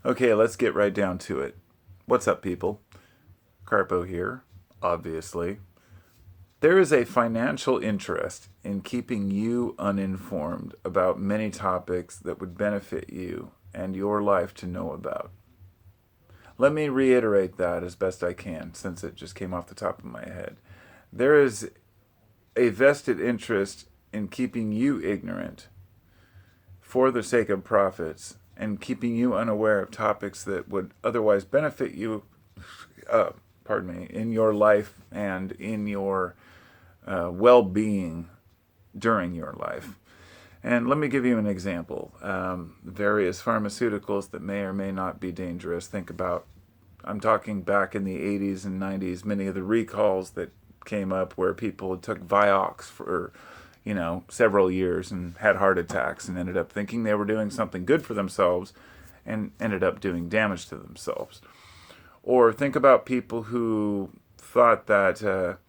Okay, let's get right down to it. What's up, people? Carpo here, obviously. There is a financial interest in keeping you uninformed about many topics that would benefit you and your life to know about. Let me reiterate that as best I can, since it just came off the top of my head. There is a vested interest in keeping you ignorant for the sake of profits and keeping you unaware of topics that would otherwise benefit you, uh, in your life and in your well-being during your life. And let me give you an example. Various pharmaceuticals that may or may not be dangerous. Think about, I'm talking back in the 80s and 90s, many of the recalls that came up where people took Vioxx for, several years and had heart attacks and ended up thinking they were doing something good for themselves and ended up doing damage to themselves. Or think about people who thought that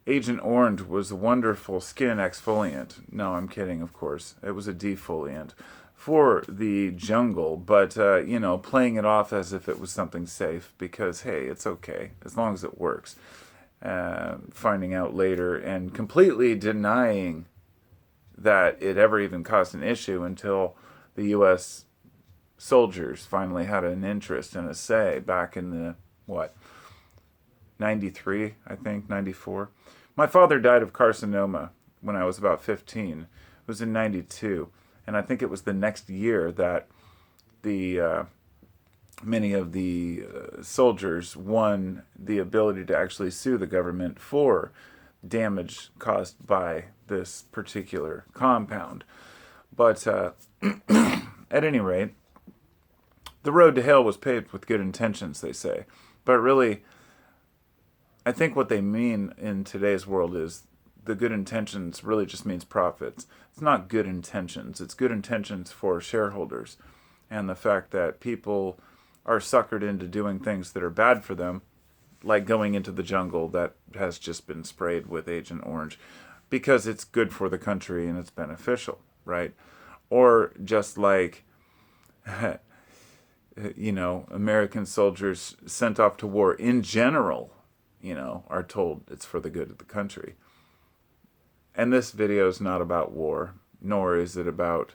Agent Orange was a wonderful skin exfoliant. No, I'm kidding, of course. It was a defoliant for the jungle, but, playing it off as if it was something safe because, hey, it's okay as long as it works. Finding out later and completely denying that it ever even caused an issue until the U.S. soldiers finally had an interest and a say back in the, 93, I think, 94. My father died of carcinoma when I was about 15. It was in 92. And I think it was the next year that the many of the soldiers won the ability to actually sue the government for damage caused by this particular compound. But at any rate, the road to hell was paved with good intentions, they say. But really, I think what they mean in today's world is the good intentions really just means profits. It's not good intentions. It's good intentions for shareholders. And the fact that people are suckered into doing things that are bad for them, like going into the jungle that has just been sprayed with Agent Orange, because it's good for the country and it's beneficial, right? Or just like, American soldiers sent off to war in general, are told it's for the good of the country. And this video is not about war, nor is it about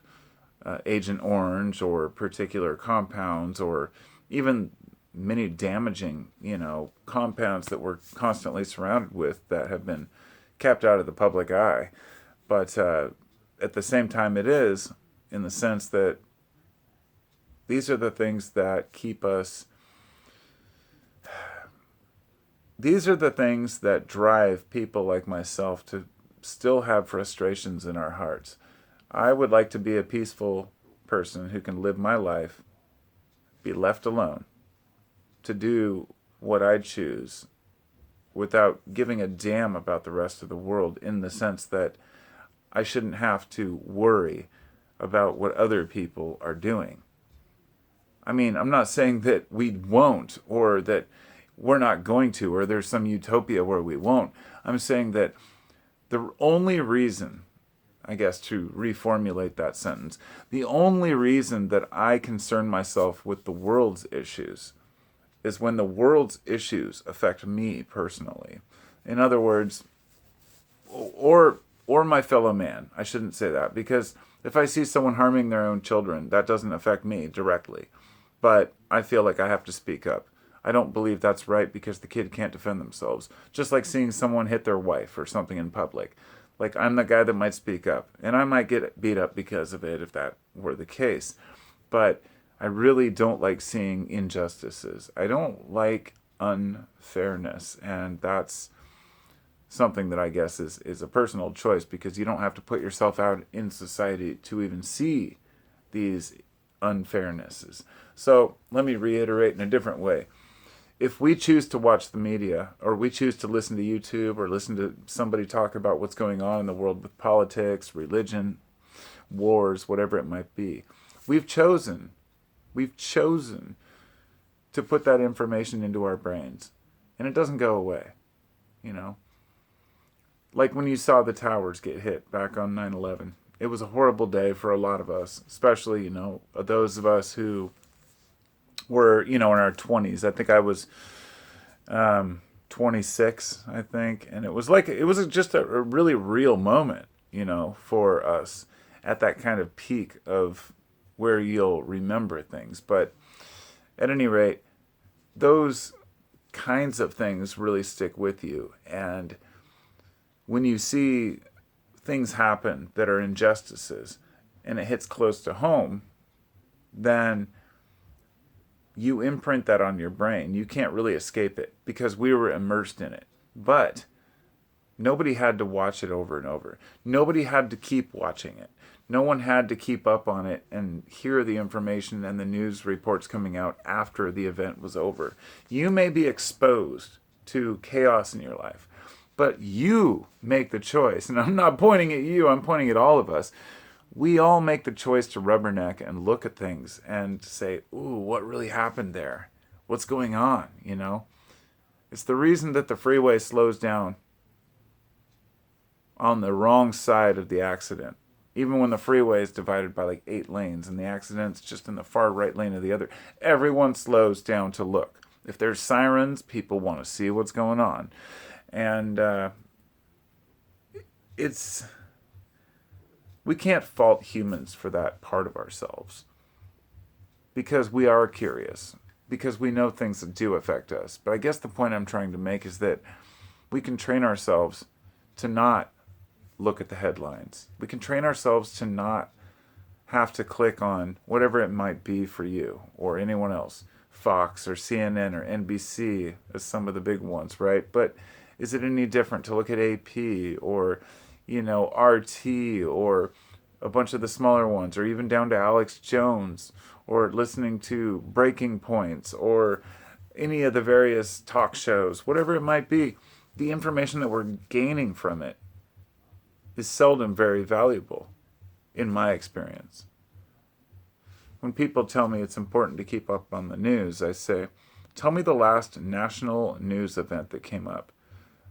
Agent Orange or particular compounds or even many damaging, compounds that we're constantly surrounded with that have been kept out of the public eye. But at the same time, it is in the sense that these are the things that keep us. These are the things that drive people like myself to still have frustrations in our hearts. I would like to be a peaceful person who can live my life, be left alone, to do what I choose without giving a damn about the rest of the world, in the sense that I shouldn't have to worry about what other people are doing. I mean, I'm not saying that we won't, or that we're not going to, or there's some utopia where we won't. I'm saying that the only reason, I guess to reformulate that sentence, the only reason that I concern myself with the world's issues is when the world's issues affect me personally. In other words, or my fellow man. I shouldn't say that, because if I see someone harming their own children, that doesn't affect me directly. But I feel like I have to speak up. I don't believe that's right because the kid can't defend themselves. Just like seeing someone hit their wife or something in public. Like, I'm the guy that might speak up. And I might get beat up because of it if that were the case. But I really don't like seeing injustices. I don't like unfairness. And that's something that I guess is a personal choice, because you don't have to put yourself out in society to even see these unfairnesses. So let me reiterate in a different way. If we choose to watch the media, or we choose to listen to YouTube, or listen to somebody talk about what's going on in the world with politics, religion, wars, whatever it might be, we've chosen to put that information into our brains. And it doesn't go away, Like when you saw the towers get hit back on 9/11. It was a horrible day for a lot of us, especially, those of us who were, in our 20s. I think I was 26, I think. And it was just a really real moment, for us at that kind of peak of where you'll remember things. But at any rate, those kinds of things really stick with you. And when you see things happen that are injustices and it hits close to home, then you imprint that on your brain. You can't really escape it because we were immersed in it. But nobody had to watch it over and over. Nobody had to keep watching it. No one had to keep up on it and hear the information and the news reports coming out after the event was over. You may be exposed to chaos in your life, but you make the choice. And I'm not pointing at you, I'm pointing at all of us. We all make the choice to rubberneck and look at things and say, ooh, what really happened there? What's going on, It's the reason that the freeway slows down on the wrong side of the accident. Even when the freeway is divided by like 8 lanes and the accident's just in the far right lane of the other, everyone slows down to look. If there's sirens, people want to see what's going on. And we can't fault humans for that part of ourselves. Because we are curious. Because we know things that do affect us. But I guess the point I'm trying to make is that we can train ourselves to not look at the headlines. We can train ourselves to not have to click on whatever it might be for you or anyone else. Fox or CNN or NBC as some of the big ones, right? But is it any different to look at AP or, RT or a bunch of the smaller ones, or even down to Alex Jones, or listening to Breaking Points or any of the various talk shows, whatever it might be? The information that we're gaining from it is seldom very valuable, in my experience. When people tell me it's important to keep up on the news, I say, tell me the last national news event that came up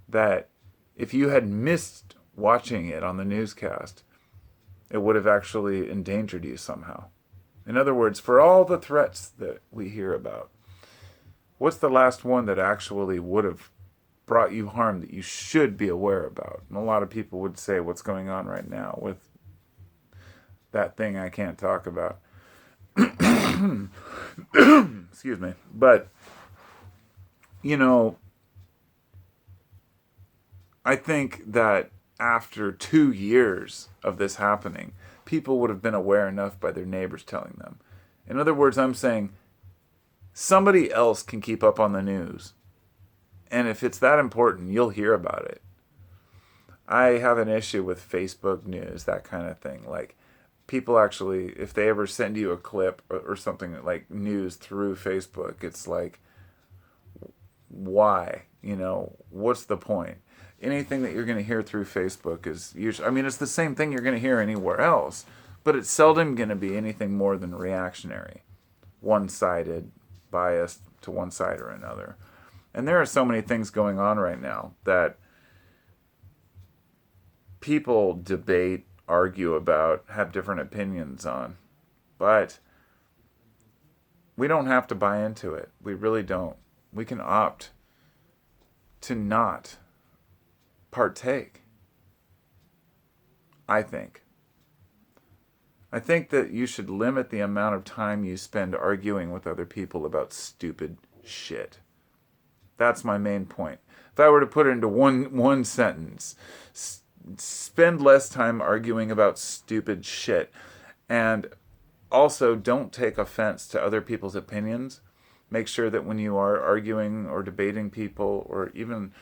that if you had missed watching it on the newscast, it would have actually endangered you somehow. In other words, for all the threats that we hear about, what's the last one that actually would have brought you harm that you should be aware about? And a lot of people would say what's going on right now with that thing I can't talk about. Excuse me. But, I think that after 2 years of this happening, people would have been aware enough by their neighbors telling them. In other words, I'm saying somebody else can keep up on the news. And if it's that important, you'll hear about it. I have an issue with Facebook news, that kind of thing. Like, people actually, if they ever send you a clip or something like news through Facebook, it's like, why? What's the point? Anything that you're going to hear through Facebook is usually, it's the same thing you're going to hear anywhere else, but it's seldom going to be anything more than reactionary, one-sided, biased to one side or another. And there are so many things going on right now that people debate, argue about, have different opinions on. But we don't have to buy into it. We really don't. We can opt to not partake. I think that you should limit the amount of time you spend arguing with other people about stupid shit. That's my main point. If I were to put it into one sentence, spend less time arguing about stupid shit. And also, don't take offense to other people's opinions. Make sure that when you are arguing or debating people or even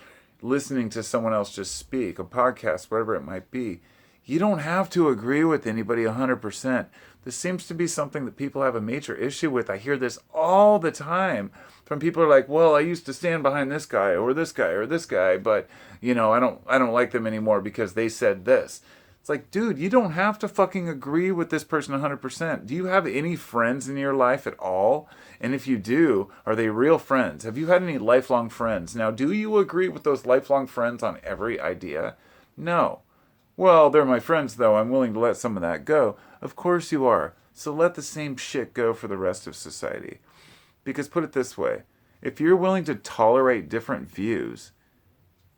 listening to someone else just speak, a podcast, whatever it might be, you don't have to agree with anybody 100%. This seems to be something that people have a major issue with. I hear this all the time from people who are like, well, I used to stand behind this guy or this guy or this guy, but I don't like them anymore because they said this. It's like, dude, you don't have to fucking agree with this person 100%. Do you have any friends in your life at all? And if you do, are they real friends? Have you had any lifelong friends? Now, do you agree with those lifelong friends on every idea? No. Well, they're my friends, though. I'm willing to let some of that go. Of course you are. So let the same shit go for the rest of society. Because put it this way, if you're willing to tolerate different views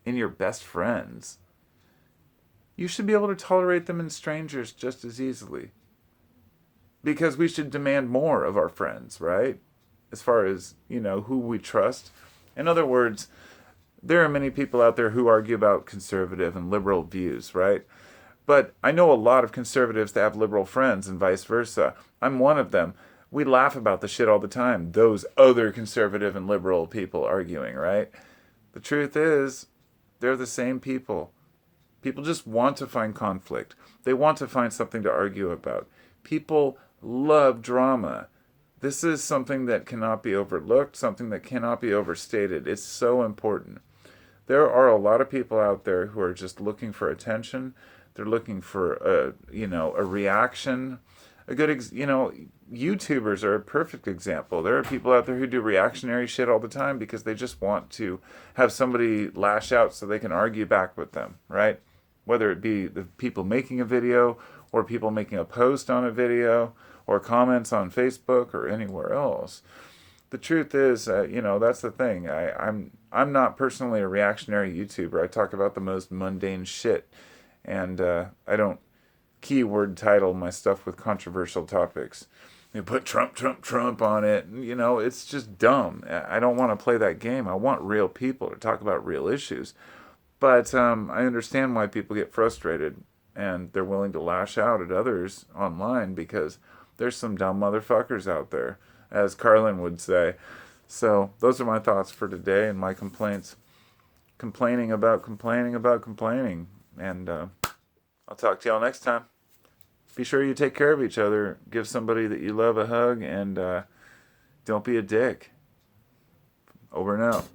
in your best friends, you should be able to tolerate them in strangers just as easily. Because we should demand more of our friends, right? As far as, who we trust. In other words, there are many people out there who argue about conservative and liberal views, right? But I know a lot of conservatives that have liberal friends and vice versa. I'm one of them. We laugh about the shit all the time. Those other conservative and liberal people arguing, right? The truth is, they're the same people. People just want to find conflict. They want to find something to argue about. People love drama. This is something that cannot be overlooked, something that cannot be overstated. It's so important. There are a lot of people out there who are just looking for attention. They're looking for a reaction. YouTubers are a perfect example. There are people out there who do reactionary shit all the time because they just want to have somebody lash out so they can argue back with them, right? Whether it be the people making a video or people making a post on a video or comments on Facebook or anywhere else. The truth is, that's the thing. I'm not personally a reactionary YouTuber. I talk about the most mundane shit, and I don't keyword title my stuff with controversial topics. You put Trump, Trump, Trump on it. It's just dumb. I don't want to play that game. I want real people to talk about real issues. But I understand why people get frustrated and they're willing to lash out at others online because there's some dumb motherfuckers out there, as Carlin would say. So those are my thoughts for today and my complaints. Complaining about complaining. And I'll talk to y'all next time. Be sure you take care of each other. Give somebody that you love a hug and don't be a dick. Over and out.